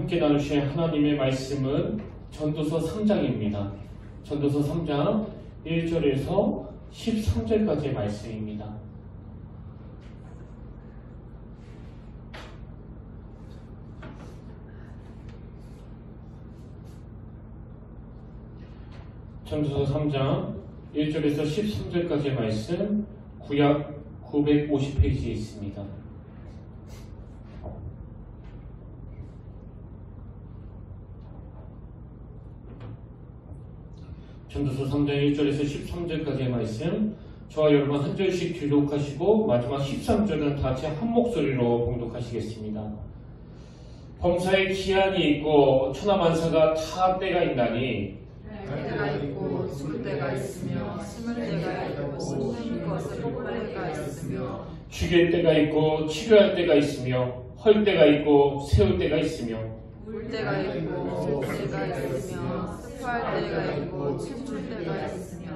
함께 나누실 하나님의 말씀은 전도서 3장입니다. 전도서 3장 1절에서 13절까지의 말씀입니다. 전도서 3장 1절에서 13절까지의 말씀, 구약 950페이지에 있습니다. 전도서 3장 1절에서 13절까지의 말씀, 저와 여러분 한 절씩 교독하시고 마지막 13절은 다 같이 한 목소리로 봉독하시겠습니다. 범사에 기한이 있고 천하만사가 다 때가 있나니 때가 있고 죽을 때가 있으며 심을 때가 있고 심는 것을 뽑을 때가 있으며 죽일 때가 있고 치료할 때가 있으며 헐 때가 있고 세울 때가 있으며 울 때가 있고 술 때가 있으며 슬퍼할 때가 있고 춤출 때가 있으며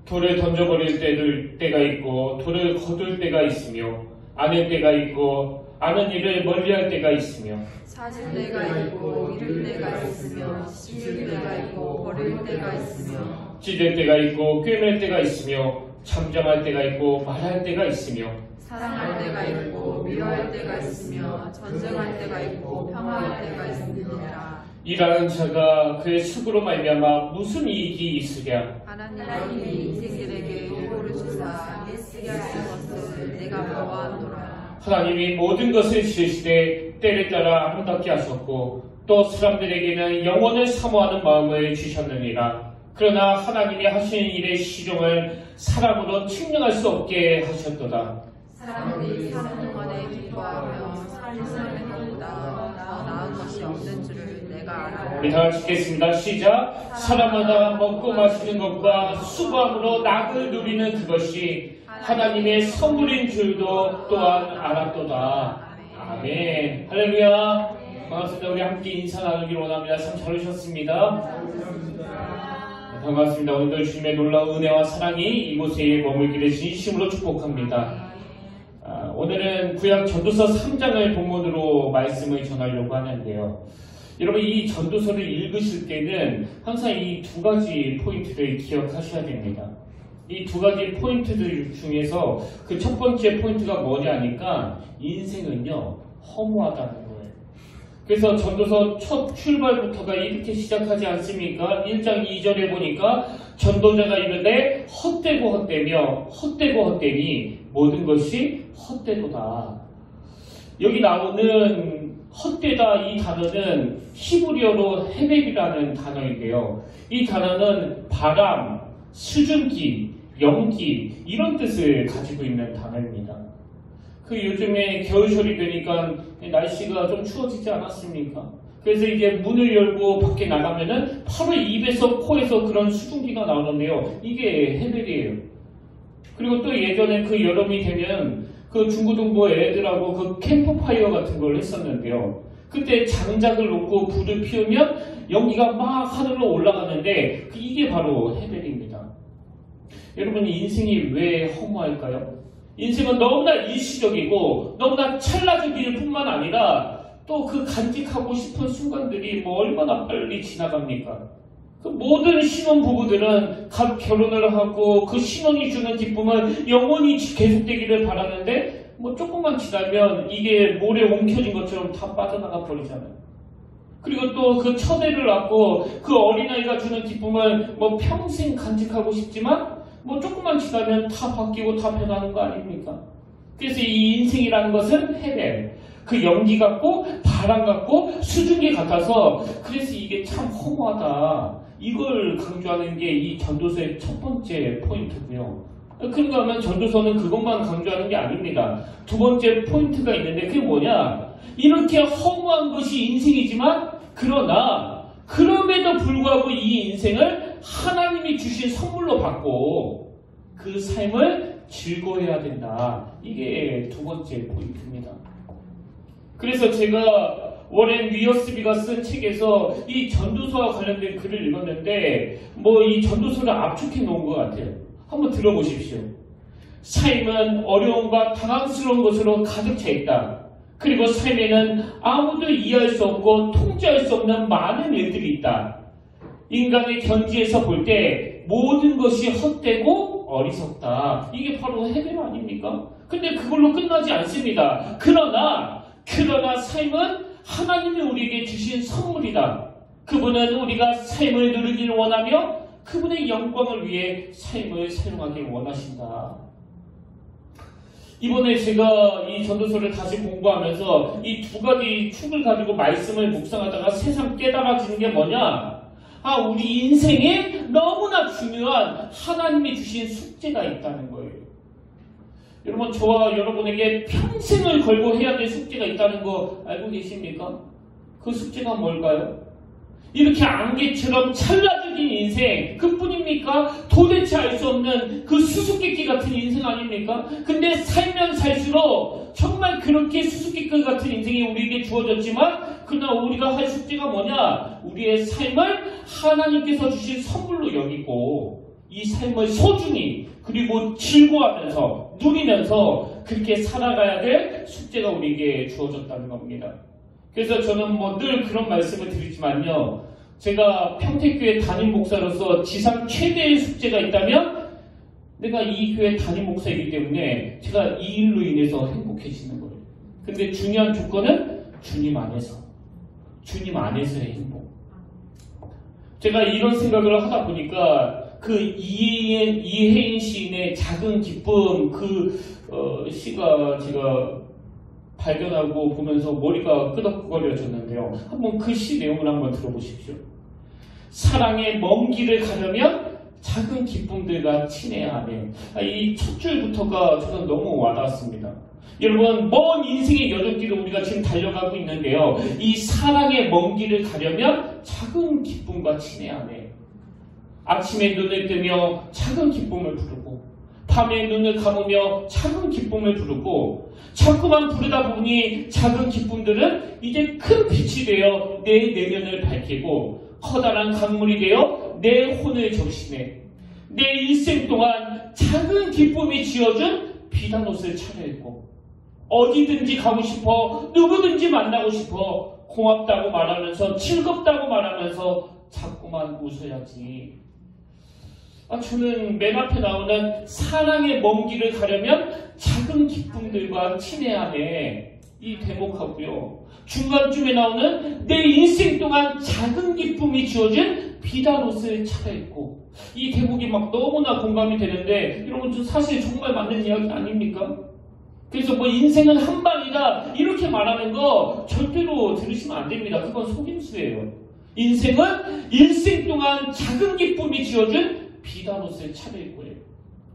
돌을 던져버릴 때가 있고 돌을 거둘 때가 있으며 아는 때가 있고 아는 일을 멀리할 때가 있으며 사실 때가 있고 이룰 때가 있으며 씌울 때가 있고 버릴 때가 있으며 찢을 때가 있고 꿰맬 때가 있으며 잠잠할 때가 있고 말할 때가 있으며 사랑할 때가 있고 미워할 때가 있으며 전쟁할 때가 있고 평화할 때가 있습니다. 일하는 자가 그의 수고로 말미암아 무슨 이익이 있으랴. 하나님이 인생들에게 일부를 주사 애쓰게 하신 것을 내가 보아하노라. 하나님이 모든 것을 지으시되 때를 따라 아름답게 하셨고 또 사람들에게는 영원을 사모하는 마음을 주셨느니라. 그러나 하나님이 하시는 일의 시종을 사람으로 측량할 수 없게 하셨도다. 사람들이 사는 동안에 기뻐하며 사는 사람의 것보다 더 나은 것이 없는 줄을 내가 알아. 우리 다 같이 읽겠습니다. 시작. 사람마다 먹고 마시는 것과 수고함으로 낙을 누리는 그것이 하나님의 선물인 줄도 또한 알았도다. 아멘. 할렐루야. 반갑습니다. 우리 함께 인사 나누기를 원합니다. 참 잘 오셨습니다. 반갑습니다. 오늘도 주님의 놀라운 은혜와 사랑이 이곳에 머물기를 진심으로 축복합니다. 오늘은 구약 전도서 3장을 본문으로 말씀을 전하려고 하는데요. 여러분, 이 전도서를 읽으실 때는 항상 이 두 가지 포인트를 기억하셔야 됩니다. 이 두 가지 포인트들 중에서 그 첫 번째 포인트가 뭐냐니까 인생은요 허무하다는 거예요. 그래서 전도서 첫 출발부터가 이렇게 시작하지 않습니까? 1장 2절에 보니까 전도자가 이르되 헛되고 헛되며 헛되고 헛되니 모든 것이 헛되도다. 여기 나오는 헛되다 이 단어는 히브리어로 헤벨이라는 단어인데요. 이 단어는 바람, 수증기, 연기 이런 뜻을 가지고 있는 단어입니다. 그 요즘에 겨울철이 되니까 날씨가 좀 추워지지 않았습니까? 그래서 이제 문을 열고 밖에 나가면은 바로 입에서 코에서 그런 수증기가 나오는데요. 이게 헤벨이에요. 그리고 또 예전에 그 여름이 되면 그 중고등부 애들하고 그 캠프파이어 같은 걸 했었는데요. 그때 장작을 놓고 불을 피우면 연기가 막 하늘로 올라가는데 이게 바로 헤벨입니다. 여러분, 인생이 왜 허무할까요? 인생은 너무나 일시적이고 너무나 찰나적일 뿐만 아니라 또 그 간직하고 싶은 순간들이 뭐 얼마나 빨리 지나갑니까? 그 모든 신혼부부들은 갓 결혼을 하고 그 신혼이 주는 기쁨은 영원히 계속되기를 바라는데 뭐 조금만 지나면 이게 모래 옮겨진 것처럼 다 빠져나가 버리잖아요. 그리고 또 그 첫애를 낳고 그 어린아이가 주는 기쁨은 뭐 평생 간직하고 싶지만 뭐 조금만 지나면 다 바뀌고 다 변하는 거 아닙니까? 그래서 이 인생이라는 것은 헤벨, 그 연기 같고 바람 같고 수증기 같아서 그래서 이게 참 허무하다. 이걸 강조하는 게 이 전도서의 첫 번째 포인트고요. 그런가 하면 전도서는 그것만 강조하는 게 아닙니다. 두 번째 포인트가 있는데 그게 뭐냐? 이렇게 허무한 것이 인생이지만 그러나 그럼에도 불구하고 이 인생을 하나님이 주신 선물로 받고 그 삶을 즐거워해야 된다. 이게 두 번째 포인트입니다. 그래서 제가 워렌 위어스비가 쓴 책에서 이 전도서와 관련된 글을 읽었는데 뭐 이 전도서를 압축해 놓은 것 같아요. 한번 들어보십시오. 삶은 어려움과 당황스러운 것으로 가득 차 있다. 그리고 삶에는 아무도 이해할 수 없고 통제할 수 없는 많은 일들이 있다. 인간의 견지에서 볼 때 모든 것이 헛되고 어리석다. 이게 바로 해결 아닙니까? 근데 그걸로 끝나지 않습니다. 그러나 삶은 하나님이 우리에게 주신 선물이다. 그분은 우리가 삶을 누리길 원하며 그분의 영광을 위해 삶을 사용하길 원하신다. 이번에 제가 이 전도서를 다시 공부하면서 이 두 가지 축을 가지고 말씀을 묵상하다가 새삼 깨달아지는 게 뭐냐? 우리 인생에 너무나 중요한 하나님이 주신 숙제가 있다는 거예요. 여러분, 저와 여러분에게 평생을 걸고 해야 될 숙제가 있다는 거 알고 계십니까? 그 숙제가 뭘까요? 이렇게 안개처럼 찰나죽인 인생, 그뿐입니까? 도대체 알 수 없는 그 수수께끼 같은 인생 아닙니까? 근데 살면 살수록 정말 그렇게 수수께끼 같은 인생이 우리에게 주어졌지만, 그러나 우리가 할 숙제가 뭐냐? 우리의 삶을 하나님께서 주신 선물로 여기고 이 삶을 소중히 그리고 즐거워하면서 누리면서 그렇게 살아가야 될 숙제가 우리에게 주어졌다는 겁니다. 그래서 저는 늘 그런 말씀을 드리지만요. 제가 평택교회 담임 목사로서 지상 최대의 숙제가 있다면 내가 이 교회 담임 목사이기 때문에 제가 이 일로 인해서 행복해지는 거예요. 근데 중요한 조건은 주님 안에서의 행복. 제가 이런 생각을 하다 보니까 그 이혜인 시인의 작은 기쁨 시가 제가 발견하고 보면서 머리가 끄덕거려졌는데요. 한번 그 시 내용을 한번 들어보십시오. 사랑의 먼 길을 가려면 작은 기쁨들과 친해야 하네. 이 첫 줄부터가 저는 너무 와닿았습니다. 여러분, 먼 인생의 여정길을 우리가 지금 달려가고 있는데요. 이 사랑의 먼 길을 가려면 작은 기쁨과 친해야 하네. 아침에 눈을 뜨며 작은 기쁨을 부르고 밤에 눈을 감으며 작은 기쁨을 부르고 자꾸만 부르다 보니 작은 기쁨들은 이제 큰 빛이 되어 내 내면을 밝히고 커다란 강물이 되어 내 혼을 적시네. 내 일생 동안 작은 기쁨이 지어준 비단 옷을 차려입고 어디든지 가고 싶어, 누구든지 만나고 싶어, 고맙다고 말하면서 즐겁다고 말하면서 자꾸만 웃어야지. 저는 맨 앞에 나오는 사랑의 먼 길을 가려면 작은 기쁨들과 친해야 하네. 이 대목하고요. 중간쯤에 나오는 내 인생 동안 작은 기쁨이 지어진 비단 옷을 차려입고, 이 대목이 너무나 공감이 되는데, 여러분, 사실 정말 맞는 이야기 아닙니까? 그래서 인생은 한 방이다 이렇게 말하는 거 절대로 들으시면 안 됩니다. 그건 속임수예요. 인생은 일생 동안 작은 기쁨이 지어준 비단 옷을 차려입고 해요.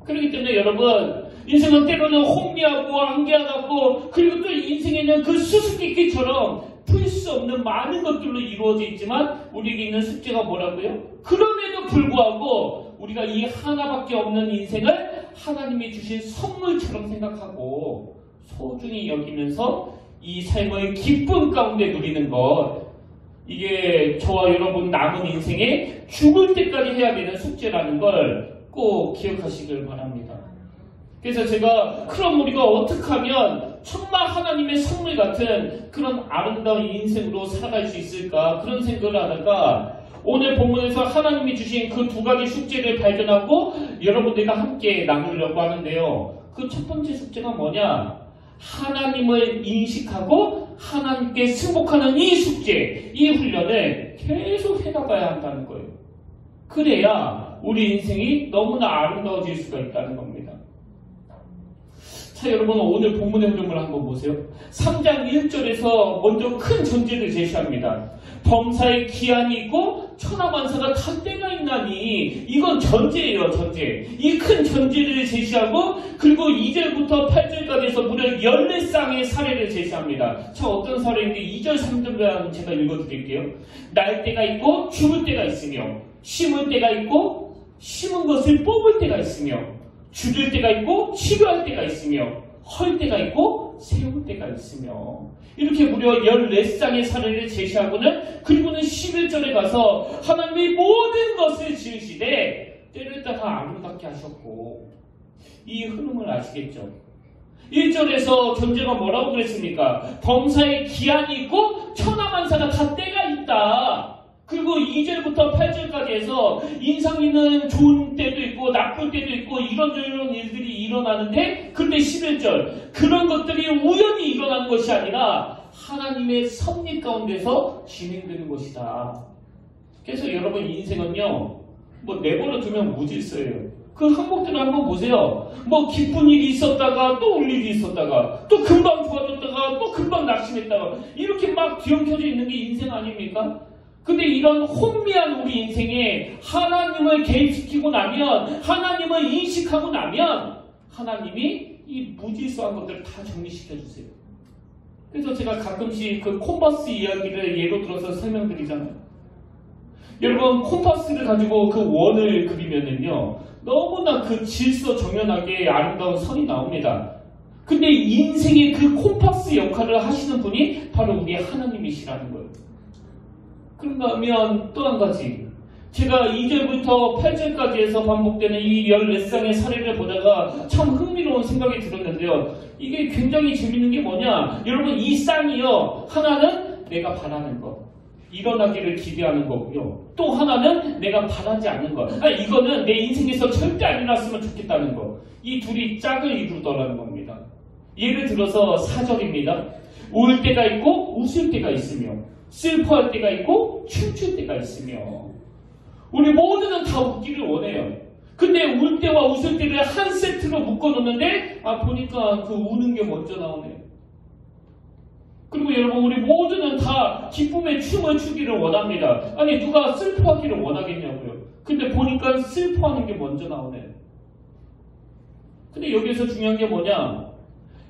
그렇기 때문에 여러분, 인생은 때로는 혼미하고 한계하고, 그리고 또 인생에는 그 수수께끼처럼 풀 수 없는 많은 것들로 이루어져 있지만 우리에게 있는 숙제가 뭐라고요? 그럼에도 불구하고 우리가 이 하나밖에 없는 인생을 하나님이 주신 선물처럼 생각하고 소중히 여기면서 이 삶의 기쁨 가운데 누리는 것, 이게 저와 여러분 남은 인생에 죽을 때까지 해야 되는 숙제라는 걸 꼭 기억하시길 바랍니다. 그래서 제가 그럼 우리가 어떻게 하면 정말 하나님의 선물 같은 그런 아름다운 인생으로 살아갈 수 있을까, 그런 생각을 하다가 오늘 본문에서 하나님이 주신 그 두 가지 숙제를 발견하고 여러분들과 함께 나누려고 하는데요. 그 첫 번째 숙제가 뭐냐? 하나님을 인식하고 하나님께 승복하는 이 숙제, 이 훈련을 계속 해나가야 한다는 거예요. 그래야 우리 인생이 너무나 아름다워질 수가 있다는 겁니다. 자, 여러분, 오늘 본문의 흐름을 한번 보세요. 3장 1절에서 먼저 큰 전제를 제시합니다. 범사에 기한이 있고 천하만사가 다 때가 있나니, 이건 전제예요, 전제. 이 큰 전제를 제시하고, 그리고 2절부터 8절까지 해서 무려 14쌍의 사례를 제시합니다. 자, 어떤 사례인데 2절 3절만 제가 읽어드릴게요. 날 때가 있고 죽을 때가 있으며, 심을 때가 있고 심은 것을 뽑을 때가 있으며, 죽일 때가 있고 치료할 때가 있으며, 헐 때가 있고 세울 때가 있으며, 이렇게 무려 14쌍의 사례를 제시하고는, 그리고는 11절에 가서 하나님이 모든 것을 지으시되 때를 따라 아름답게 하셨고, 이 흐름을 아시겠죠? 1절에서 존재가 뭐라고 그랬습니까? 범사에 기한이 있고 천하만사가 다 때가 있다. 그리고 2절부터 8절까지 해서 인상 있는 좋은 때도 있고 나쁜 때도 있고 이런저런 일들이 일어나는데, 근데 11절 그런 것들이 우연히 일어나는 것이 아니라 하나님의 섭리 가운데서 진행되는 것이다. 그래서 여러분 인생은요, 뭐 내버려 두면 무질서예요. 그 항목들을 한번 보세요. 뭐 기쁜 일이 있었다가 또 올 일이 있었다가 또 금방 좋아졌다가 또 금방 낙심했다가 이렇게 막 뒤엉켜져 있는 게 인생 아닙니까? 근데 이런 혼미한 우리 인생에 하나님을 개입시키고 나면, 하나님을 인식하고 나면 하나님이 이 무질서한 것들을 다 정리시켜 주세요. 그래서 제가 가끔씩 그 콤파스 이야기를 예로 들어서 설명드리잖아요. 여러분 콤파스를 가지고 그 원을 그리면은요, 너무나 그 질서정연하게 아름다운 선이 나옵니다. 근데 인생의 그 콤파스 역할을 하시는 분이 바로 우리 하나님이시라는 거예요. 그런가 하면 또 한 가지, 제가 2절부터 8절까지 해서 반복되는 이 14쌍의 사례를 보다가 참 흥미로운 생각이 들었는데요. 이게 굉장히 재밌는 게 뭐냐, 여러분 이 쌍이요, 하나는 내가 바라는 것, 일어나기를 기대하는 거고요. 또 하나는 내가 바라지 않는 것, 이거는 내 인생에서 절대 안 일어났으면 좋겠다는 것. 이 둘이 짝을 이루더라는 겁니다. 예를 들어서 4절입니다. 울 때가 있고 웃을 때가 있으며 슬퍼할 때가 있고 춤출 때가 있으며. 우리 모두는 다 웃기를 원해요. 근데 울 때와 웃을 때를 한 세트로 묶어놓는데 보니까 그 우는 게 먼저 나오네요. 그리고 여러분 우리 모두는 다 기쁨의 춤을 추기를 원합니다. 아니 누가 슬퍼하기를 원하겠냐고요. 근데 보니까 슬퍼하는 게 먼저 나오네요. 근데 여기서 중요한 게 뭐냐,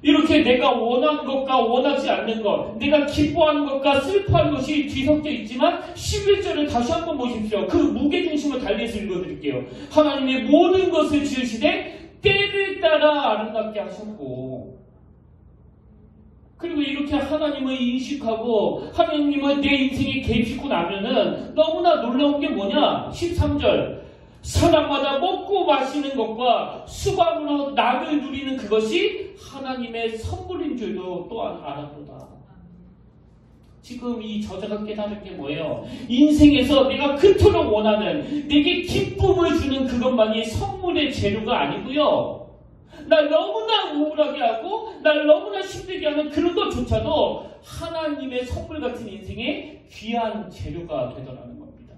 이렇게 내가 원하는 것과 원하지 않는 것, 내가 기뻐하는 것과 슬퍼하는 것이 뒤섞여 있지만 11절을 다시 한번 보십시오. 그 무게중심을 달리해서 읽어드릴게요. 하나님의 모든 것을 지으시되 때를 따라 아름답게 하셨고. 그리고 이렇게 하나님을 인식하고 하나님을 내 인생에 개입시키고 나면은 너무나 놀라운 게 뭐냐, 13절 사람마다 먹고 마시는 것과 수박으로 낙을 누리는 그것이 하나님의 선물인 줄도 또한 알아보다. 지금 이 저자가 깨달은 게 뭐예요? 인생에서 내가 그토록 원하는, 내게 기쁨을 주는 그것만이 선물의 재료가 아니고요, 날 너무나 우울하게 하고 날 너무나 힘들게 하는 그런 것조차도 하나님의 선물 같은 인생의 귀한 재료가 되더라는 겁니다.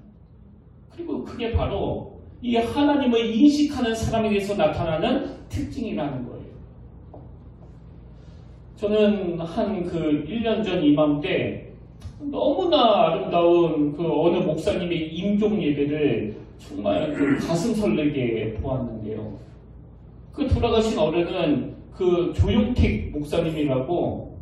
그리고 그게 바로 이 하나님을 인식하는 사람에게서 나타나는 특징이라는 거예요. 저는 한 그 1년 전 이맘때 너무나 아름다운 그 어느 목사님의 임종 예배를 정말 그 가슴 설레게 보았는데요. 그 돌아가신 어른은 그 조용택 목사님이라고,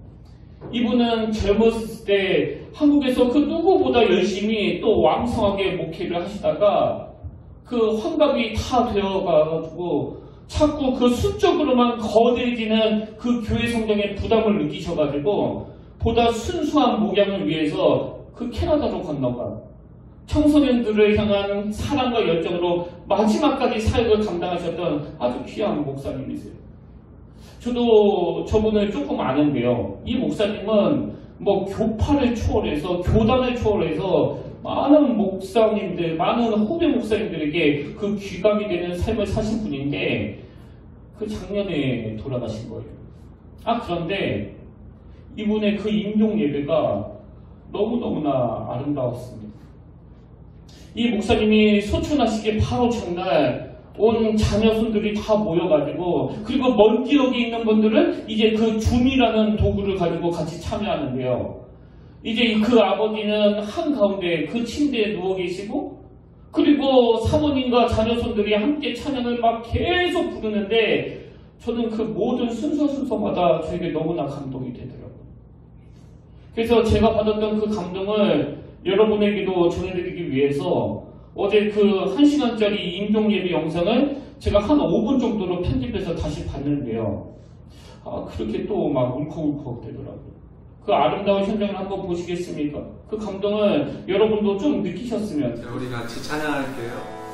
이분은 젊었을 때 한국에서 그 누구보다 열심히 또 왕성하게 목회를 하시다가 그 환갑이 다 되어가지고 자꾸 그 수적으로만 거대해지는 그 교회 성장에 부담을 느끼셔가지고 보다 순수한 목양을 위해서 그 캐나다로 건너가 청소년들을 향한 사랑과 열정으로 마지막까지 사역을 감당하셨던 아주 귀한 목사님이세요. 저도 저분을 조금 아는데요. 이 목사님은 뭐 교파를 초월해서 교단을 초월해서 많은 목사님들, 많은 후배 목사님들에게 그 귀감이 되는 삶을 사신 분인데 그 작년에 돌아가신 거예요. 그런데 이분의 그 임종 예배가 너무너무나 아름다웠습니다. 이 목사님이 소천하시기 바로 전날 온 자녀손들이 다 모여가지고, 그리고 먼 지역에 있는 분들은 이제 그 줌이라는 도구를 가지고 같이 참여하는데요. 이제 그 아버지는 한가운데 그 침대에 누워 계시고, 그리고 사모님과 자녀손들이 함께 찬양을 막 계속 부르는데, 저는 그 모든 순서마다 저에게 너무나 감동이 되더라고요. 그래서 제가 받았던 그 감동을 여러분에게도 전해드리기 위해서 어제 그 1시간짜리 임종예배 영상을 제가 한 5분 정도로 편집해서 다시 봤는데요. 그렇게 또 막 울컥울컥 되더라고요. 그 아름다운 현장을 한번 보시겠습니까? 그 감동을 여러분도 좀 느끼셨으면. 우리 같이 찬양할게요.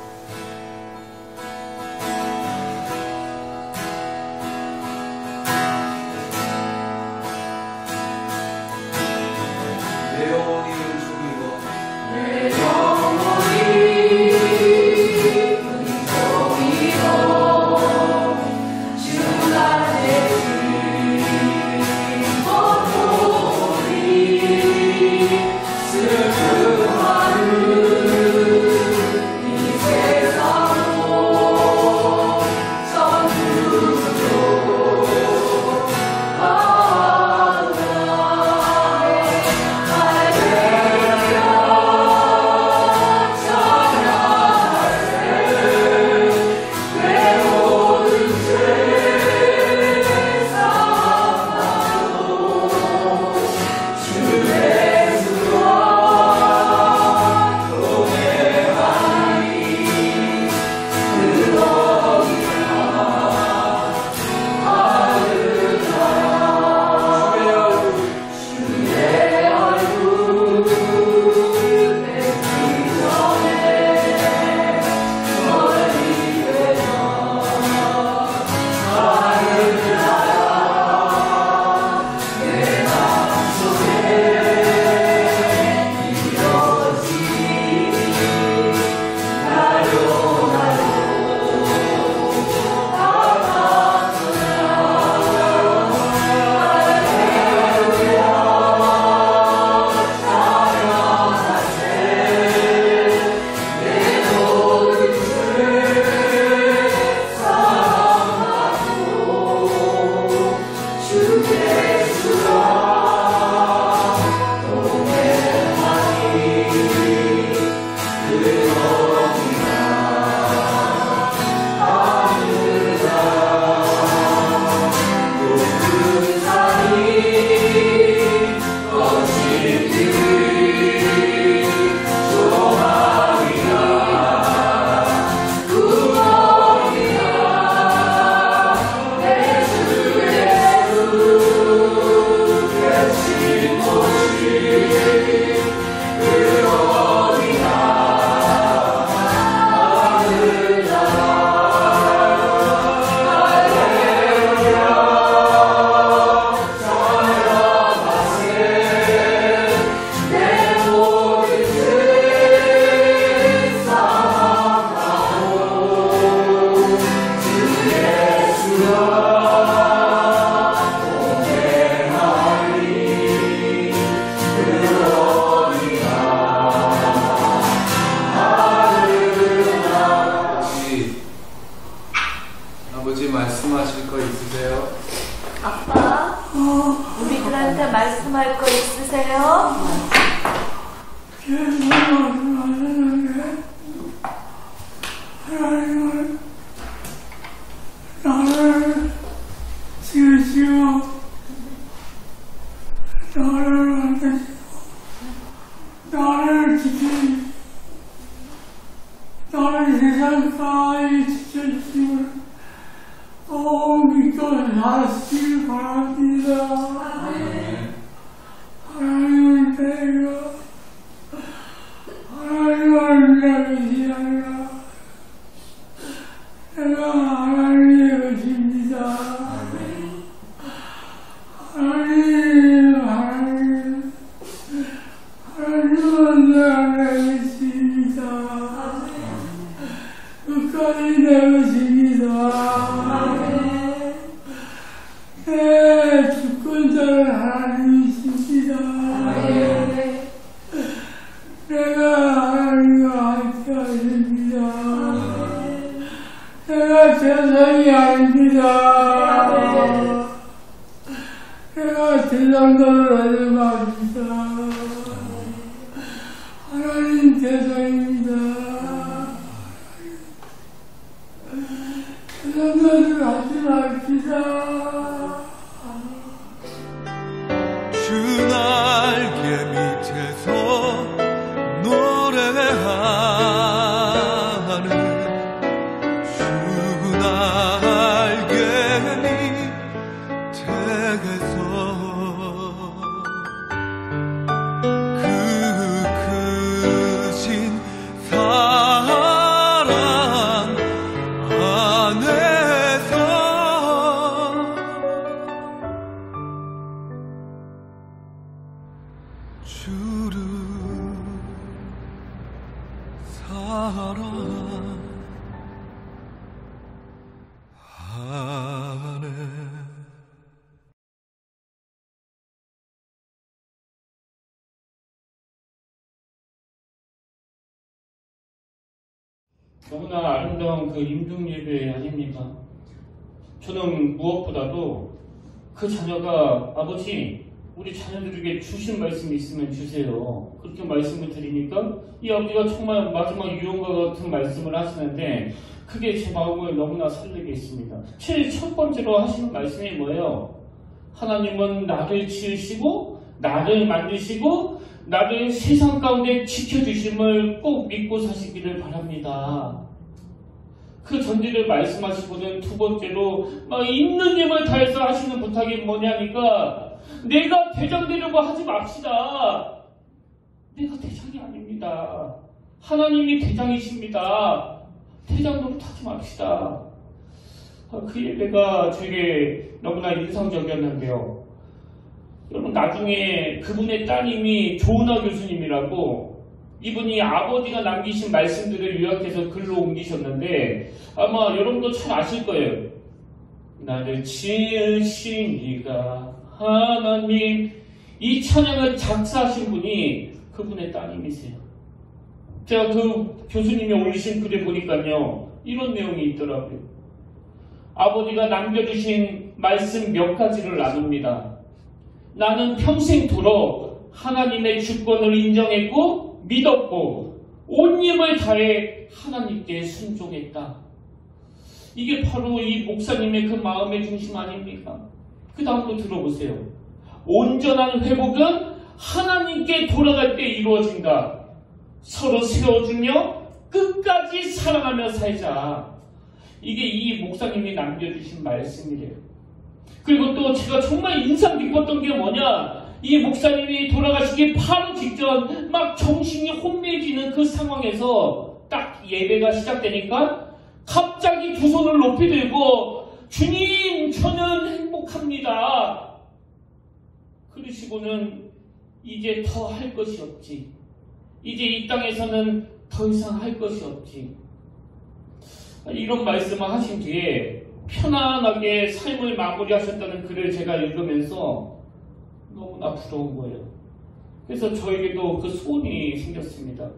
말씀할 거 있으세요? 하나님은 나를 지으시고 나를 만드시고 나를 지키시고 나를 세상까지 지켜주시고 믿고 살았길 바랍니다. 하나님은 하나님을 믿으시라. 내가 하나님의 것입니다. 하나님은 내 것입니다. 끝까지 내 것입니다. 내 주권자는 하나님이십니다. 내가 하나님과 함께 하십니다. 내가 세상이 아닙니다. 내가 대장도를 하지 맙니다. 하나님 대장입니다. 대장도를 하지 맙시다. 주 날개 밑에서 노래하는 주 날개 밑에서 그 크신 사랑 안에서 주를 사랑하네. 너무나 아름다운 그 임종 예배 아닙니까? 저는 무엇보다도 그 자녀가 아버지 우리 자녀들에게 주신 말씀이 있으면 주세요. 그렇게 말씀을 드리니까 이 아버지가 정말 마지막 유언과 같은 말씀을 하시는데 그게 제 마음을 너무나 설레게 했습니다. 제일 첫 번째로 하시는 말씀이 뭐예요? 하나님은 나를 지으시고 나를 만드시고 나를 세상 가운데 지켜주심을 꼭 믿고 사시기를 바랍니다. 그 전제를 말씀하시고는 두 번째로 있는 힘을 다해서 하시는 부탁이 뭐냐니까 내가 대장 되려고 하지 맙시다. 내가 대장이 아닙니다. 하나님이 대장이십니다. 대장 노릇하지 맙시다. 그 예배가 되게 너무나 인상적이었는데요. 여러분 나중에 그분의 따님이 조은하 교수님이라고 이분이 아버지가 남기신 말씀들을 요약해서 글로 옮기셨는데 아마 여러분도 잘 아실 거예요. 나를 지으신 이가 하나님. 이 찬양을 작사하신 분이 그분의 따님이세요. 제가 그 교수님이 올리신 글에 보니까요 이런 내용이 있더라고요. 아버지가 남겨주신 말씀 몇 가지를 나눕니다. 나는 평생토록 하나님의 주권을 인정했고 믿었고 온 힘을 다해 하나님께 순종했다. 이게 바로 이 목사님의 그 마음의 중심 아닙니까? 그 다음으로 들어보세요. 온전한 회복은 하나님께 돌아갈 때 이루어진다. 서로 세워주며 끝까지 사랑하며 살자. 이게 이 목사님이 남겨주신 말씀이래요. 그리고 또 제가 정말 인상 깊었던 게 뭐냐, 이 목사님이 돌아가시기 바로 직전 막 정신이 혼미해지는 그 상황에서 딱 예배가 시작되니까 갑자기 두 손을 높이 들고 주님 저는 행복합니다. 그러시고는 이제 더 할 것이 없지. 이제 이 땅에서는 더 이상 할 것이 없지. 이런 말씀을 하신 뒤에 편안하게 삶을 마무리하셨다는 글을 제가 읽으면서 너무나 부러운 거예요. 그래서 저에게도 그 소원이 생겼습니다.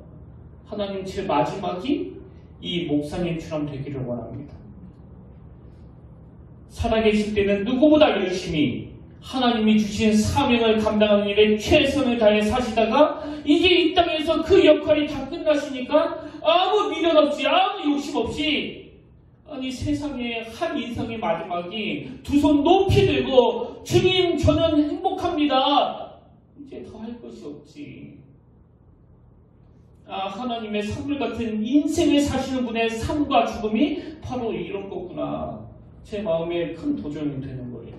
하나님 제 마지막이 이 목사님처럼 되기를 원합니다. 살아계실 때는 누구보다 열심히 하나님이 주신 사명을 감당하는 일에 최선을 다해 사시다가 이제 이 땅에서 그 역할이 다 끝나시니까 아무 미련 없이 아무 욕심 없이 아니 세상의 한 인생의 마지막이 두 손 높이 들고 주님 저는 행복합니다. 이제 더 할 것이 없지. 하나님의 선물 같은 인생을 사시는 분의 삶과 죽음이 바로 이런 거구나. 제 마음에 큰 도전이 되는 거예요.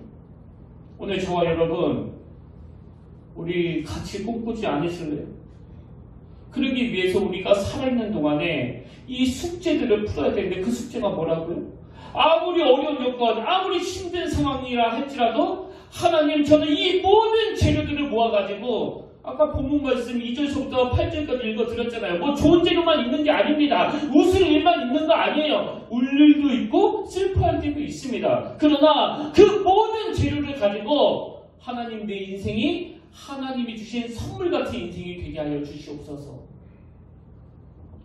오늘 저와 여러분 우리 같이 꿈꾸지 않으실래요? 그러기 위해서 우리가 살아있는 동안에 이 숙제들을 풀어야 되는데 그 숙제가 뭐라고요? 아무리 어려운 여건, 아무리 힘든 상황이라 할지라도 하나님 저는 이 모든 재료들을 모아가지고 아까 본문 말씀 2절서부터 8절까지 읽어드렸잖아요. 뭐 좋은 재료만 있는 게 아닙니다. 웃을 일만 있는 거 아니에요. 울 일도 있고 슬퍼할 때도 있습니다. 그러나 그 모든 재료를 가지고 하나님 내 인생이 하나님이 주신 선물 같은 인생이 되게 하여 주시옵소서.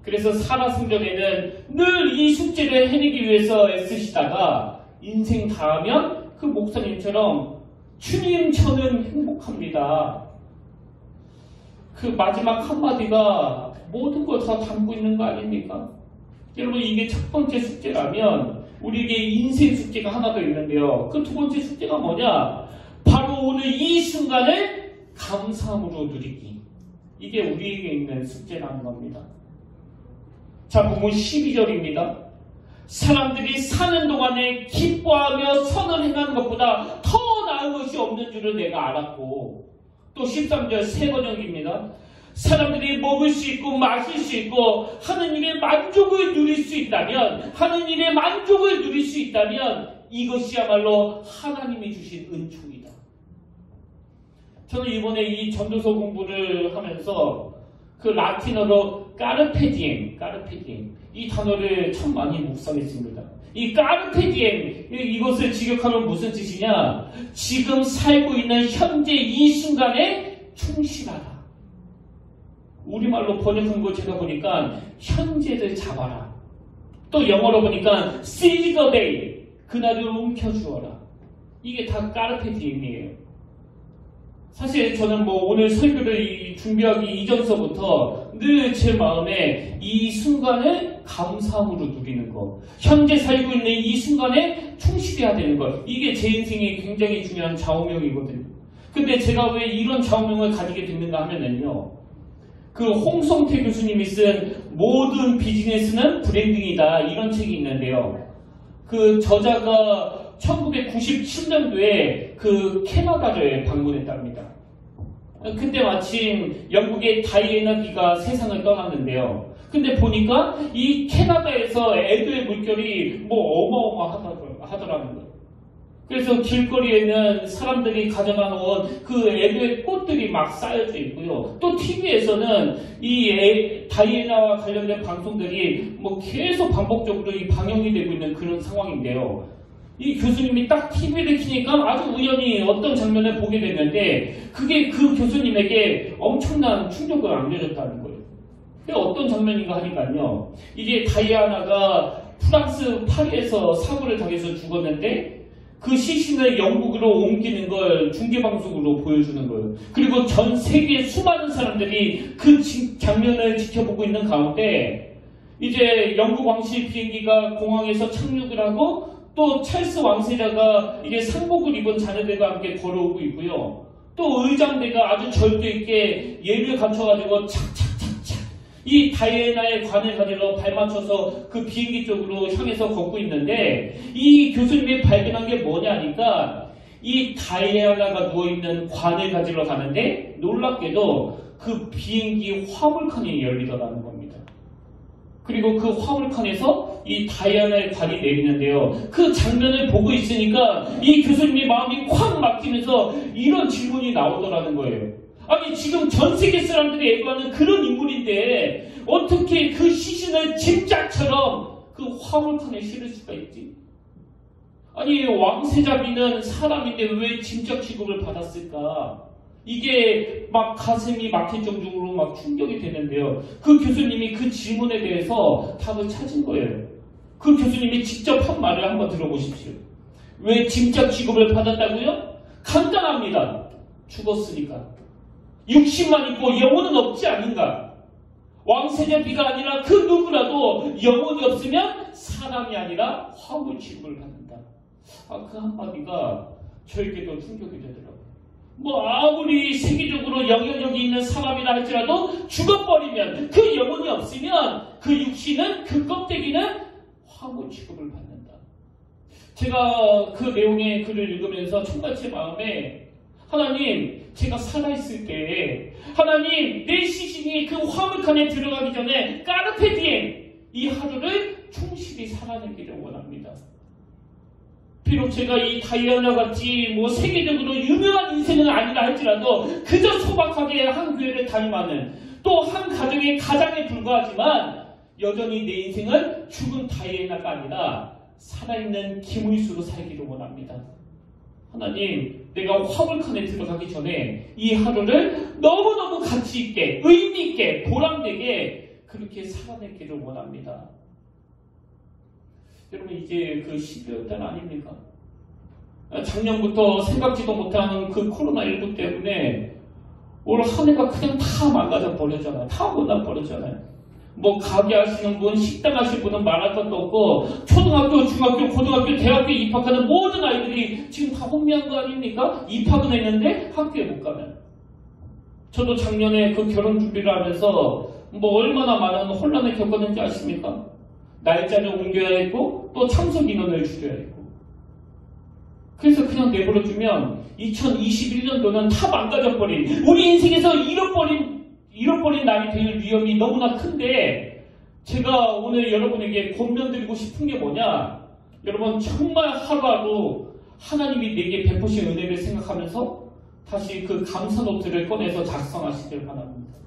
그래서 살아생전에는 늘 이 숙제를 해내기 위해서 애쓰시다가 인생 다 하면 그 목사님처럼 주님 저는 행복합니다. 그 마지막 한마디가 모든 걸 다 담고 있는 거 아닙니까? 여러분 이게 첫 번째 숙제라면 우리에게 인생 숙제가 하나 더 있는데요. 그 두 번째 숙제가 뭐냐? 바로 오늘 이 순간을 감사함으로 누리기. 이게 우리에게 있는 숙제라는 겁니다. 자, 본문 12절입니다. 사람들이 사는 동안에 기뻐하며 선을 행하는 것보다 더 나은 것이 없는 줄을 내가 알았고, 또 13절 새 번역입니다. 사람들이 먹을 수 있고 마실 수 있고 하는 일에 만족을 누릴 수 있다면, 하는 일에 만족을 누릴 수 있다면 이것이야말로 하나님이 주신 은총이다. 저는 이번에 이 전도서 공부를 하면서 그 라틴어로 까르페디엠 이 단어를 참 많이 묵상했습니다. 이 까르페디엠 이것을 직역하면 무슨 뜻이냐? 지금 살고 있는 현재 이 순간에 충실하라. 우리말로 번역한 거 제가 보니까 현재를 잡아라. 또 영어로 보니까 seize the day, 그날을 움켜주어라. 이게 다 까르페디엠이에요. 사실 저는 오늘 설교를 준비하기 이전서부터 늘 제 마음에 이 순간을 감사함으로 누리는 것, 현재 살고 있는 이 순간에 충실해야 되는 것, 이게 제 인생에 굉장히 중요한 좌우명이거든요. 근데 제가 왜 이런 좌우명을 가지게 됐는가 하면은요, 그 홍성태 교수님이 쓴 모든 비즈니스는 브랜딩이다, 이런 책이 있는데요. 그 저자가 1997년도에 그 캐나다를 방문했답니다. 근데 마침 영국의 다이애나 비가 세상을 떠났는데요. 근데 보니까 이 캐나다에서 애도의 물결이 어마어마하더라는 거예요. 그래서 길거리에는 사람들이 가져다 놓은 그 애도의 꽃들이 막 쌓여져 있고요. 또 TV에서는 이 다이애나와 관련된 방송들이 계속 반복적으로 이 방영이 되고 있는 그런 상황인데요. 이 교수님이 딱 TV를 켜니까 아주 우연히 어떤 장면을 보게 됐는데 그게 그 교수님에게 엄청난 충격을 안겨줬다는 거예요. 그게 어떤 장면인가 하니까요. 이게 다이아나가 프랑스 파리에서 사고를 당해서 죽었는데 그 시신을 영국으로 옮기는 걸 중계방송으로 보여주는 거예요. 그리고 전 세계 수많은 사람들이 그 장면을 지켜보고 있는 가운데 이제 영국 왕실 비행기가 공항에서 착륙을 하고 또 찰스 왕세자가 이게 상복을 입은 자녀들과 함께 걸어오고 있고요. 또 의장대가 아주 절도 있게 예를 갖춰가지고 착착착착 이 다이애나의 관을 가지러 발맞춰서 그 비행기 쪽으로 향해서 걷고 있는데 이 교수님이 발견한 게 뭐냐니까 이 다이애나가 누워있는 관을 가지러 가는데 놀랍게도 그 비행기 화물칸이 열리더라는 겁니다. 그리고 그 화물칸에서 이 다이애나의 관이 내리는데요. 그 장면을 보고 있으니까 이 교수님의 마음이 콱 막히면서 이런 질문이 나오더라는 거예요. 아니 지금 전 세계 사람들이 애도하는 그런 인물인데 어떻게 그 시신을 짐짝처럼 그 화물칸에 실을 수가 있지? 아니 왕세자비는 사람인데 왜 짐짝 취급을 받았을까? 이게 막 가슴이 막힐 정도로 막 충격이 되는데요. 그 교수님이 그 질문에 대해서 답을 찾은 거예요. 그 교수님이 직접 한 말을 한번 들어보십시오. 왜 짐짝 취급을 받았다고요? 간단합니다. 죽었으니까. 육신만 있고 영혼은 없지 않은가? 왕세자비가 아니라 그 누구라도 영혼이 없으면 사람이 아니라 화무 취급을 받는다. 그 한마디가 저에게도 충격이 되더라고요. 뭐 아무리 세계적으로 영향력이 있는 사람이라 할지라도 죽어버리면 그 영혼이 없으면 그 육신은 그 껍데기는 화무 취급을 받는다. 제가 그 내용의 글을 읽으면서 정말 제 마음에 하나님, 제가 살아있을 때 하나님, 내 시신이 그 화물칸에 들어가기 전에 까르페 디엠 이 하루를 충실히 살아내기를 원합니다. 비록 제가 이 다이아나 같이 뭐 세계적으로 유명한 인생은 아니라 할지라도 그저 소박하게 한 교회를 다ним하는 또 한 가정의 가장에 불과하지만 여전히 내 인생은 죽은 다이아나가 아니라 살아있는 기무이수로 살기를 원합니다. 하나님, 내가 화물칸에 들어가기 전에 이 하루를 너무너무 가치 있게, 의미 있게, 보람되게 그렇게 살아내기를 원합니다. 여러분, 이제 그 12월 달 아닙니까? 작년부터 생각지도 못한 그 코로나19 때문에 올 한 해가 그냥 다 망가져 버렸잖아요. 다 못나 버렸잖아요. 뭐 가게 하시는 분, 식당 하시는 분은 말할 것도 없고 초등학교, 중학교, 고등학교, 대학교에 입학하는 모든 아이들이 지금 다 혼미한 거 아닙니까? 입학은 했는데 학교에 못 가면. 저도 작년에 그 결혼 준비를 하면서 뭐 얼마나 많은 혼란을 겪었는지 아십니까? 날짜를 옮겨야 했고 또 참석 인원을 줄여야 했고. 그래서 그냥 내버려두면 2021년도는 다 망가져버린, 우리 인생에서 잃어버린 날이 될 위험이 너무나 큰데, 제가 오늘 여러분에게 권면드리고 싶은 게 뭐냐? 여러분, 정말 하루하루 하나님이 내게 베푸신 은혜를 생각하면서 다시 그 감사 노트를 꺼내서 작성하시길 바랍니다.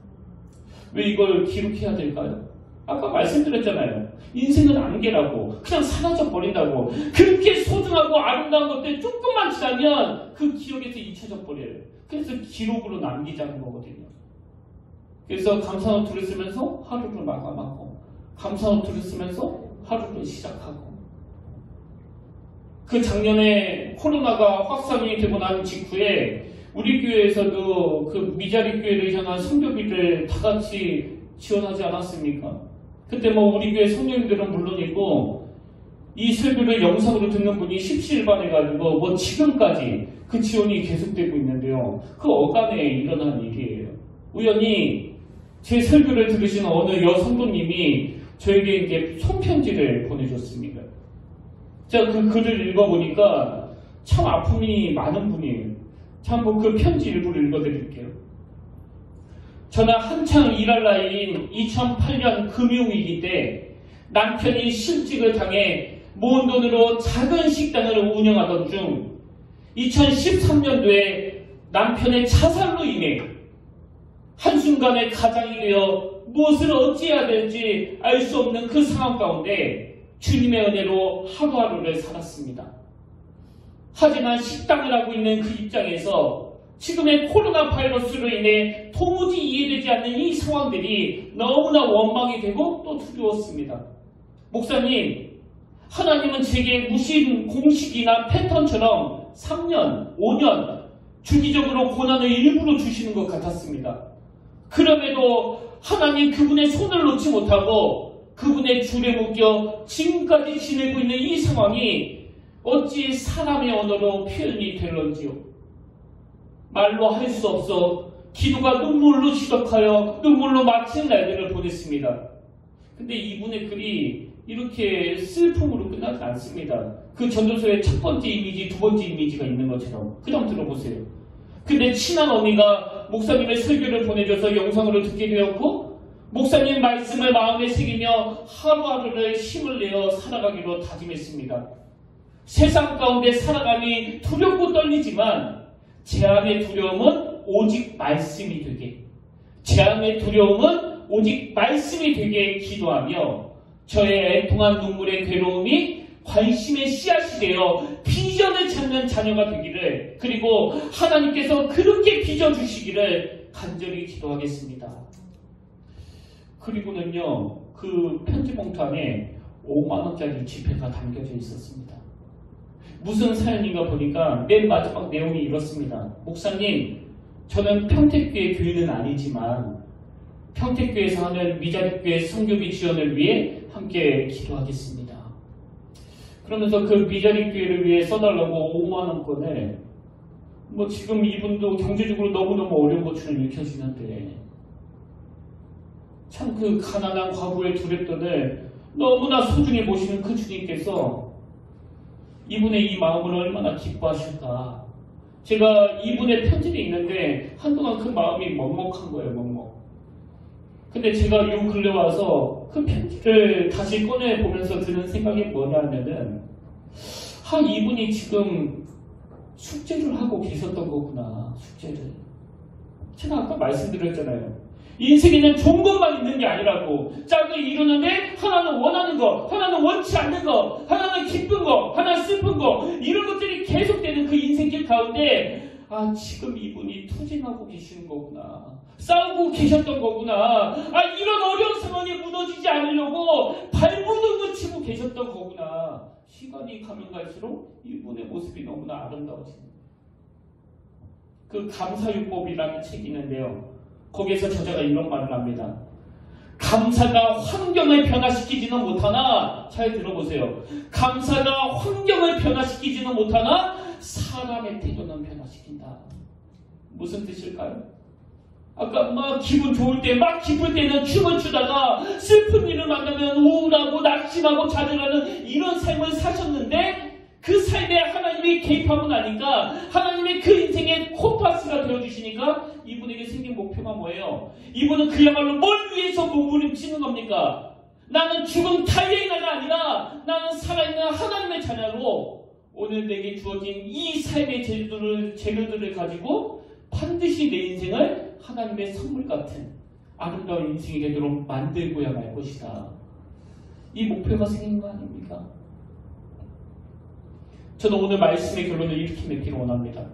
왜 이걸 기록해야 될까요? 아까 말씀드렸잖아요. 인생은 안개라고, 그냥 사라져버린다고. 그렇게 소중하고 아름다운 것들 조금만 지나면 그 기억에서 잊혀져 버려요. 그래서 기록으로 남기자는 거거든요. 그래서 감사노트를 쓰면서 하루를 마감하고, 감사노트를 쓰면서 하루를 시작하고. 그 작년에 코로나가 확산이 되고 난 직후에 우리 교회에서도 그 미자리 교회를 향한 선교비를 다 같이 지원하지 않았습니까? 그때 뭐 우리 교회 성도님들은 물론이고 이 설교를 영상으로 듣는 분이 십시일반해가지고 뭐 지금까지 그 지원이 계속되고 있는데요. 그 어간에 일어난 일이에요. 우연히 제 설교를 들으신 어느 여성도님이 저에게 이제 손편지를 보내줬습니다. 제가 그 글을 읽어보니까 참 아픔이 많은 분이에요. 참 뭐 그 편지 일부를 읽어드릴게요. 저는 한창 일할 나이인 2008년 금융위기 때 남편이 실직을 당해 모은 돈으로 작은 식당을 운영하던 중 2013년도에 남편의 자살로 인해 한순간에 가장이 되어 무엇을 어찌해야 될지 알 수 없는 그 상황 가운데 주님의 은혜로 하루하루를 살았습니다. 하지만 식당을 하고 있는 그 입장에서 지금의 코로나 바이러스로 인해 도무지 이해되지 않는 이 상황들이 너무나 원망이 되고 또 두려웠습니다. 목사님, 하나님은 제게 무슨 공식이나 패턴처럼 3년, 5년 주기적으로 고난을 일부러 주시는 것 같았습니다. 그럼에도 하나님 그분의 손을 놓지 못하고 그분의 줄에 묶여 지금까지 지내고 있는 이 상황이 어찌 사람의 언어로 표현이 될런지요. 말로 할 수 없어 기도가 눈물로 지독하여 눈물로 마치는 날들을 보냈습니다. 근데 이분의 글이 이렇게 슬픔으로 끝나지 않습니다. 그 전도서의 첫 번째 이미지, 두 번째 이미지가 있는 것처럼. 그냥 들어보세요. 근데 친한 어미가 목사님의 설교를 보내줘서 영상으로 듣게 되었고 목사님 말씀을 마음에 새기며 하루하루를 힘을 내어 살아가기로 다짐했습니다. 세상 가운데 살아감이 두렵고 떨리지만 제 안의 두려움은 오직 말씀이 되게, 제 안의 두려움은 오직 말씀이 되게 기도하며 저의 애통한 눈물의 괴로움이 관심의 씨앗이 되어 비전을 찾는 자녀가 되기를, 그리고 하나님께서 그렇게 빚어주시기를 간절히 기도하겠습니다. 그리고는요, 그 편지 봉투 안에 5만원짜리 지폐가 담겨져 있었습니다. 무슨 사연인가 보니까 맨 마지막 내용이 이렇습니다. 목사님, 저는 평택교회 교인은 아니지만 평택교회에서 하는 미자립교회 선교비 지원을 위해 함께 기도하겠습니다. 그러면서 그 미자립교회를 위해 써달라고 5만원권을 지금 이분도 경제적으로 너무너무 어려운 것처럼 읽혀지는데 참 그 가난한 과부의 두렵돈을 너무나 소중히 보시는 그 주님께서 이분의 이 마음을 얼마나 기뻐하실까. 제가 이분의 편지를 읽는데 한동안 그 마음이 먹먹한 거예요. 먹먹. 근데 제가 요 근래 와서 그 편지를 다시 꺼내보면서 드는 생각이 뭐냐면은 이분이 지금 숙제를 하고 계셨던 거구나. 숙제를. 제가 아까 말씀드렸잖아요. 인생에는 좋은 것만 있는 게 아니라고. 짝을 이루는데 하나는 원하는 거, 하나는 원치 않는 거, 하나는 기쁜 거, 하나는 슬픈 거, 이런 것들이 계속되는 그 인생길 가운데 지금 이분이 투쟁하고 계시는 거구나. 싸우고 계셨던 거구나. 이런 어려운 상황에 무너지지 않으려고 발버둥을 치고 계셨던 거구나. 시간이 가면 갈수록 이분의 모습이 너무나 아름다워집니다. 그 감사율법이라는 책이 있는데요. 거기에서 저자가 이런 말을 합니다. 감사가 환경을 변화시키지는 못하나, 잘 들어보세요. 감사가 환경을 변화시키지는 못하나 사람의 태도는 변화시킨다. 무슨 뜻일까요? 아까 막 기분 좋을 때, 막 기쁠 때는 춤을 추다가 슬픈 일을 만나면 우울하고 낙심하고 좌절하는 이런 삶을 사셨는데 그 삶에 하나님이 개입하고 나니까 하나님의 그 인생의 콤파스가 되어주시니까 이분에게 생긴 목표가 뭐예요? 이분은 그야말로 뭘 위해서 몸부림치는 겁니까? 나는 죽은 달려있나가 아니라 나는 살아있는 하나님의 자녀로 오늘 내게 주어진 이 삶의 재료들을 가지고 반드시 내 인생을 하나님의 선물 같은 아름다운 인생이 되도록 만들고야 말 것이다. 이 목표가 생긴 거 아닙니까? 저는 오늘 말씀의 결론을 이렇게 맺기를 원합니다.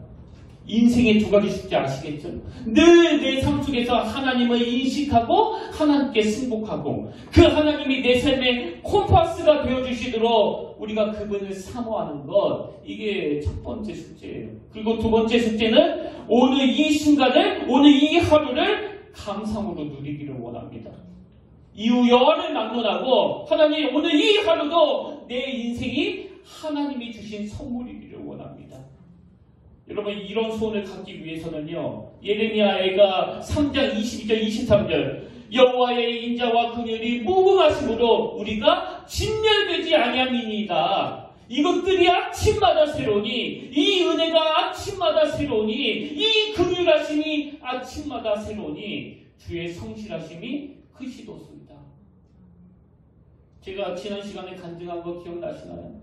인생의 두 가지 숙제 아시겠죠? 늘 내 삶 속에서 하나님을 인식하고 하나님께 승복하고 그 하나님이 내 삶의 콤파스가 되어주시도록 우리가 그분을 사모하는 것, 이게 첫 번째 숙제예요. 그리고 두 번째 숙제는 오늘 이 순간을, 오늘 이 하루를 감상으로 누리기를 원합니다. 이후 여호와를 막론하고 하나님, 오늘 이 하루도 내 인생이 하나님이 주신 선물이기를 원합니다. 여러분, 이런 소원을 갖기 위해서는요, 예레미야가 3장 22절 23절 여호와의 인자와 긍휼이 무궁하심으로 우리가 진멸되지 아니함이니이다. 이것들이 아침마다 새로우니, 이 은혜가 아침마다 새로우니, 이 긍휼하심이 아침마다 새로우니 주의 성실하심이 크시도소이다. 제가 지난 시간에 간증한 거 기억나시나요?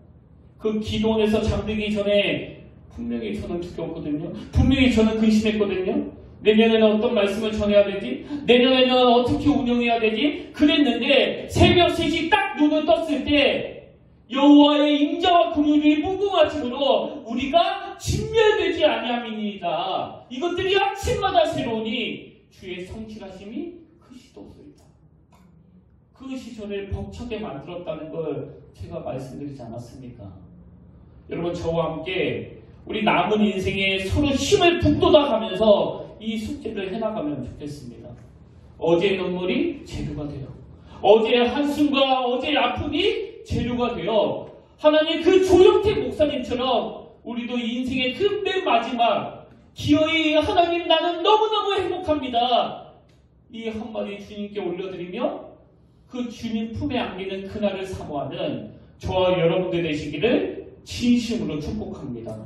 그 기도원에서 잠들기 전에 분명히 저는 두려웠거든요. 분명히 저는 근심했거든요. 내년에는 어떤 말씀을 전해야 되지? 내년에는 어떻게 운영해야 되지? 그랬는데 새벽 3시 딱 눈을 떴을 때 여호와의 인자와 긍휼이 무궁하심으로 우리가 진멸되지 아니함이니이다. 이것들이 아침마다 새로우니 주의 성실하심이 크시도소이다. 그 시절을 벅차게 만들었다는 걸 제가 말씀드리지 않았습니까? 여러분, 저와 함께 우리 남은 인생에 서로 힘을 북돋아가면서 이 숙제를 해나가면 좋겠습니다. 어제의 눈물이 재료가 돼요. 어제의 한숨과 어제의 아픔이 재료가 돼요. 하나님, 그 조영태 목사님처럼 우리도 인생의 그 맨 마지막 기어이 하나님, 나는 너무너무 행복합니다. 이 한마디 주님께 올려드리며 그 주님 품에 안기는 그날을 사모하는 저와 여러분들 되시기를 진심으로 축복합니다.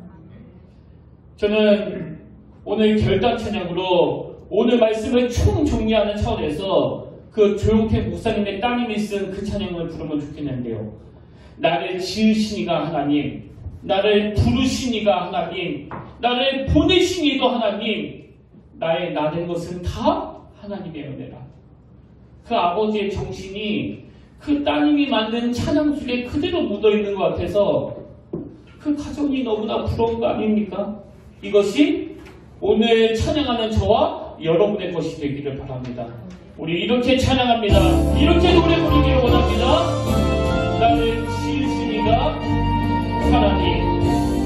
저는 오늘 결단 찬양으로 오늘 말씀을 총정리하는 차원에서 그 조용태 목사님의 따님이 쓴 그 찬양을 부르면 좋겠는데요. 나를 지으시니가 하나님, 나를 부르시니가 하나님, 나를 보내시니도 하나님, 나의 나 된 것은 다 하나님의 은혜라. 그 아버지의 정신이 그 따님이 만든 찬양 속에 그대로 묻어있는 것 같아서 그 가정이 너무나 부러운 거 아닙니까? 이것이 오늘 찬양하는 저와 여러분의 것이 되기를 바랍니다. 우리 이렇게 찬양합니다. 이렇게 노래 부르기를 원합니다. 나를 지으시니가 하나님,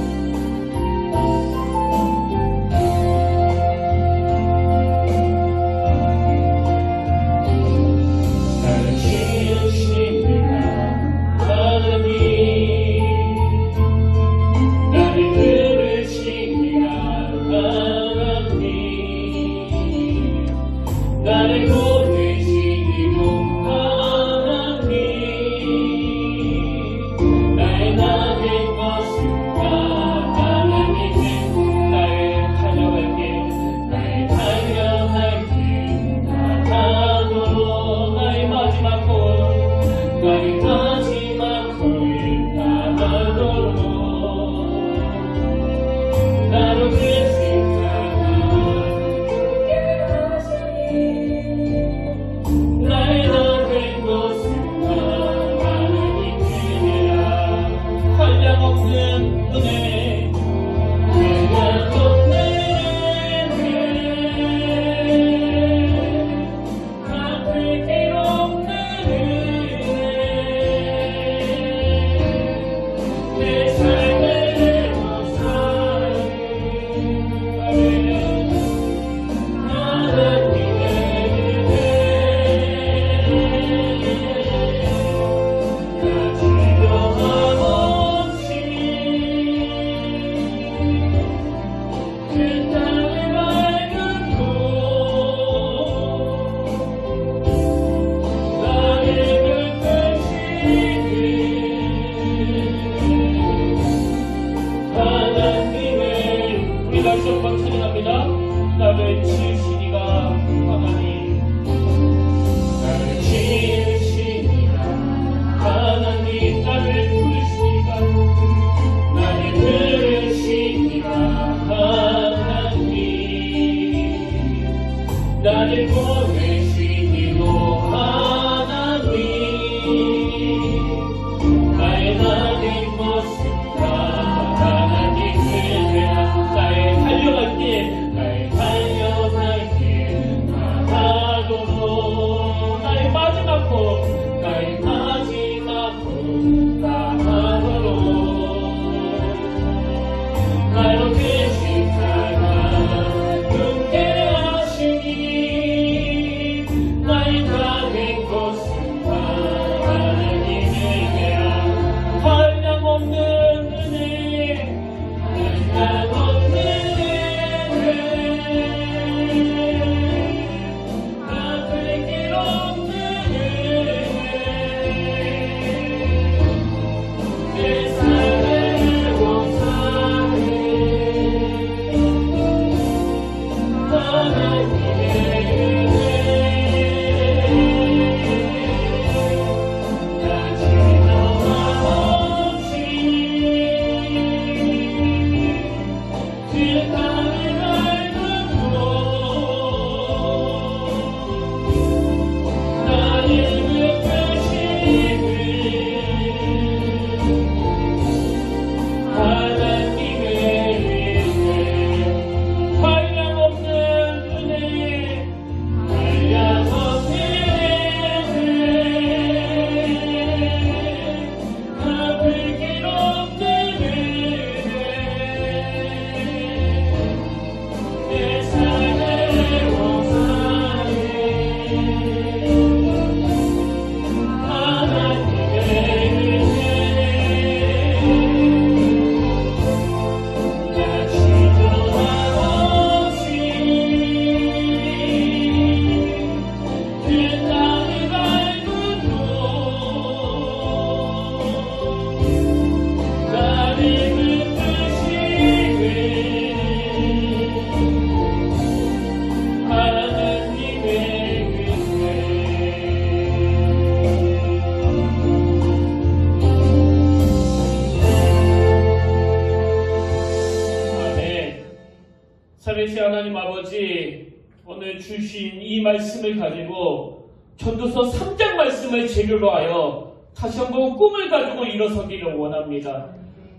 살아계신 하나님 아버지, 오늘 주신 이 말씀을 가지고 전도서 3장 말씀을 재료로 하여 다시 한번 꿈을 가지고 일어서기를 원합니다.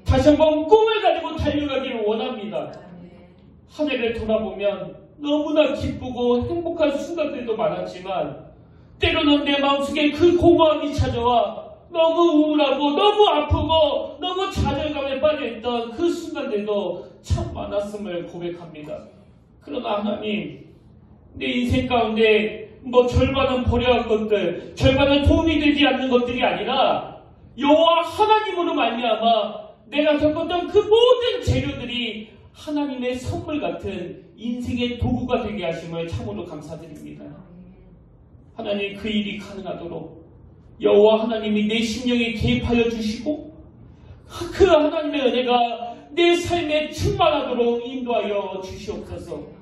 다시 한번 꿈을 가지고 달려가기를 원합니다. 한 해를 돌아보면 너무나 기쁘고 행복한 순간들도 많았지만 때로는 내 마음속에 그 공허함이 찾아와 너무 우울하고 너무 아프고 너무 좌절감에 빠져있던 그 순간들도 참 많았음을 고백합니다. 그러나 하나님, 내 인생 가운데 절반은 버려야 할 것들, 절반은 도움이 되지 않는 것들이 아니라 여호와 하나님으로 말미암아 내가 겪었던 그 모든 재료들이 하나님의 선물 같은 인생의 도구가 되게 하심을 참으로 감사드립니다. 하나님, 그 일이 가능하도록 여호와 하나님이 내 심령에 개입하여 주시고 그 하나님의 은혜가 내 삶에 충만하도록 인도하여 주시옵소서.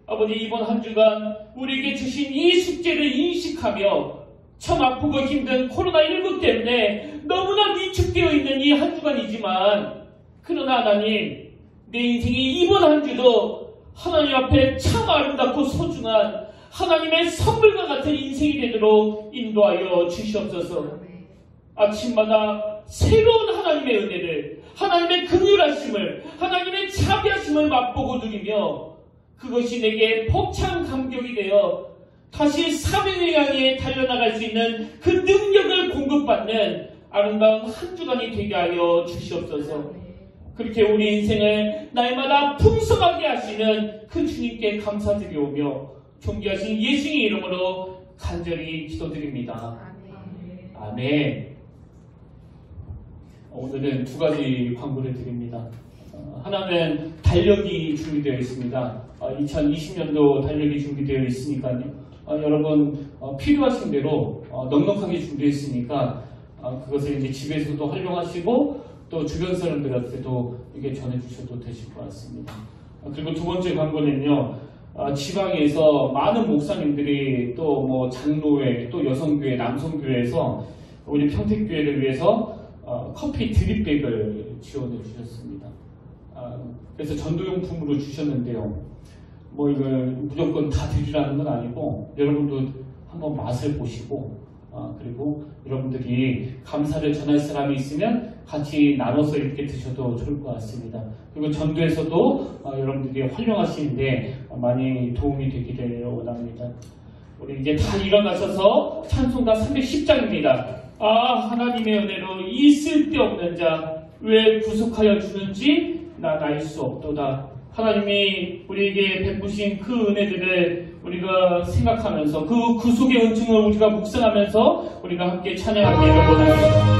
아버지, 이번 한 주간 우리에게 주신 이 숙제를 인식하며 참 아프고 힘든 코로나19 때문에 너무나 위축되어 있는 이 한 주간이지만, 그러나 하나님, 내 인생이 이번 한 주도 하나님 앞에 참 아름답고 소중한 하나님의 선물과 같은 인생이 되도록 인도하여 주시옵소서. 아침마다 새로운 하나님의 은혜를, 하나님의 긍휼하심을, 하나님의 자비하심을 맛보고 누리며 그것이 내게 벅찬 감격이 되어 다시 사명을 향해 달려나갈 수 있는 그 능력을 공급받는 아름다운 한 주간이 되게 하여 주시옵소서. 그렇게 우리 인생을 날마다 풍성하게 하시는 그 주님께 감사드리오며 존귀하신 예수의 이름으로 간절히 기도드립니다. 아멘. 오늘은 두 가지 광고를 드립니다. 하나는 달력이 준비되어 있습니다. 2020년도 달력이 준비되어 있으니까요. 여러분 필요하신 대로 넉넉하게 준비되어 있으니까 그것을 이제 집에서도 활용하시고 또 주변 사람들한테도 이게 전해주셔도 되실 것 같습니다. 그리고 두 번째 광고는요. 지방에서 많은 목사님들이 또 장로회, 또 여성교회, 남성교회에서 우리 평택교회를 위해서 커피 드립백을 지원해 주셨습니다. 그래서 전도용품으로 주셨는데요. 이걸 무조건 다 드리라는 건 아니고 여러분도 한번 맛을 보시고 그리고 여러분들이 감사를 전할 사람이 있으면 같이 나눠서 이렇게 드셔도 좋을 것 같습니다. 그리고 전도에서도 여러분들이 활용하시는데 많이 도움이 되기를 원합니다. 우리 이제 다 일어나셔서 찬송가 310장입니다. 하나님의 은혜로 이 쓸데없는 자 왜 구속하여 주는지 난 알 수 없도다. 하나님이 우리에게 베푸신 그 은혜들을 우리가 생각하면서 그 구속의 은총을 우리가 묵상하면서 우리가 함께 찬양하기를 원합니다.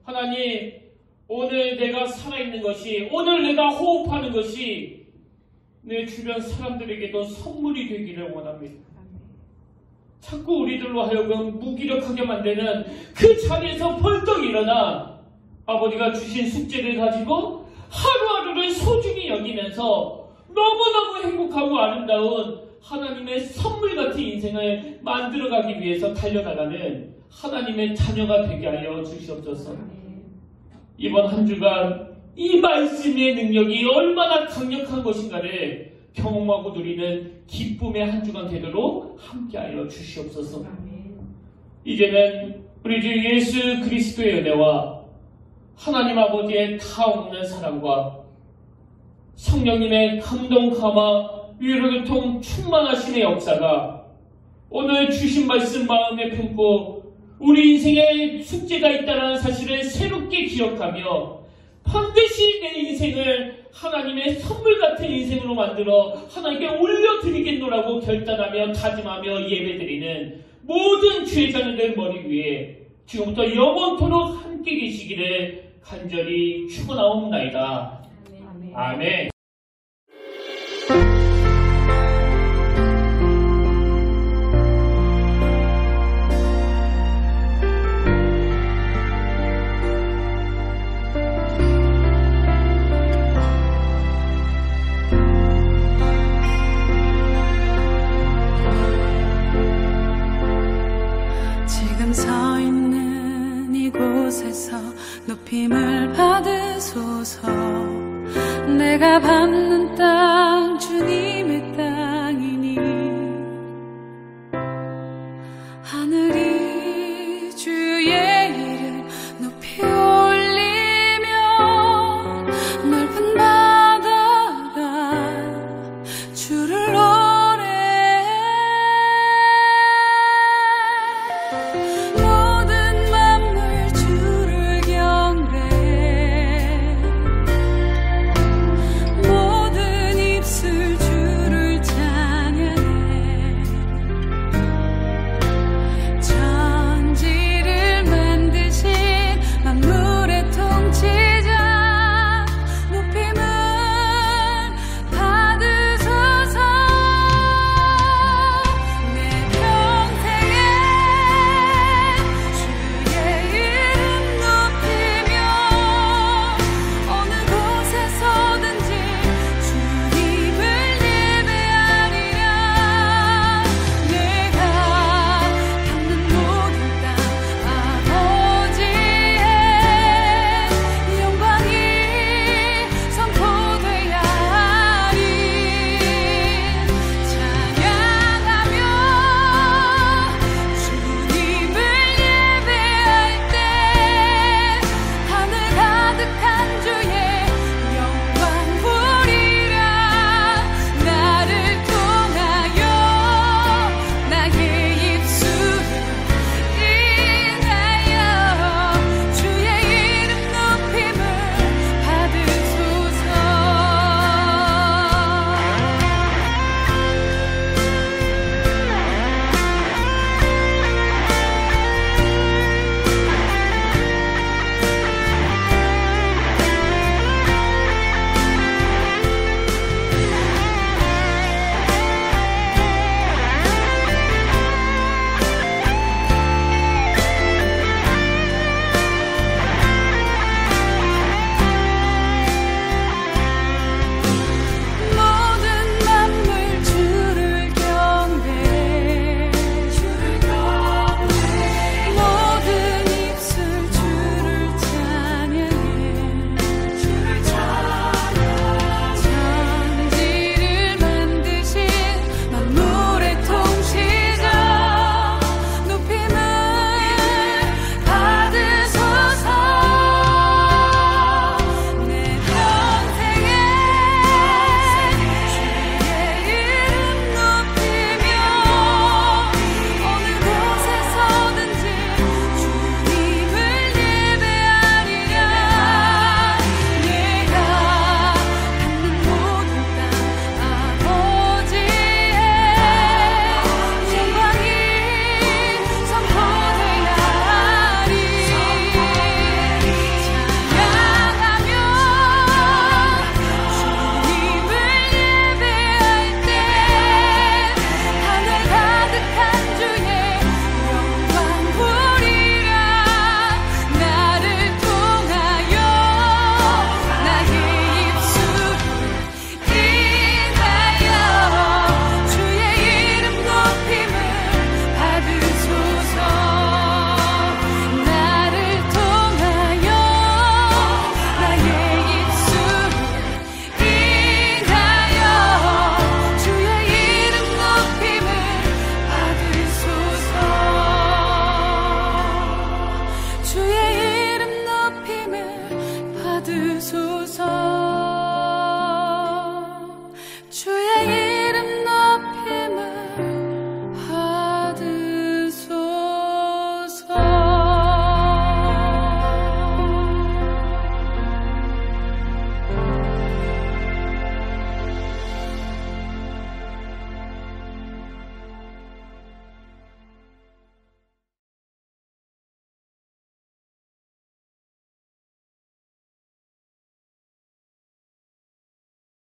하나님, 오늘 내가 살아있는 것이, 오늘 내가 호흡하는 것이 내 주변 사람들에게도 선물이 되기를 원합니다. 자꾸 우리들로 하여금 무기력하게 만드는 그 자리에서 벌떡 일어나 아버지가 주신 숙제를 가지고 하루하루를 소중히 여기면서 너무너무 행복하고 아름다운 하나님의 선물 같은 인생을 만들어가기 위해서 달려나가는 하나님의 자녀가 되게 하여 주시옵소서. 이번 한 주간 이 말씀의 능력이 얼마나 강력한 것인가를 경험하고 누리는 기쁨의 한 주간 되도록 함께하여 주시옵소서. 이제는 우리 주 예수 그리스도의 은혜와 하나님 아버지의 다없는 사랑과 성령님의 감동 감화 위로교통 충만하심의 역사가 오늘 주신 말씀 마음에 품고 우리 인생에 숙제가 있다는 사실을 새롭게 기억하며 반드시 내 인생을 하나님의 선물 같은 인생으로 만들어 하나님께 올려드리겠노라고 결단하며 다짐하며 예배드리는 모든 주의 자녀들 머리 위에 지금부터 영원토록 함께 계시기를 간절히 축원하옵나이다. 아멘. 지금 서 있는 이곳에서 높임을 받으소서. 내가 밟는 땅 주님의 땅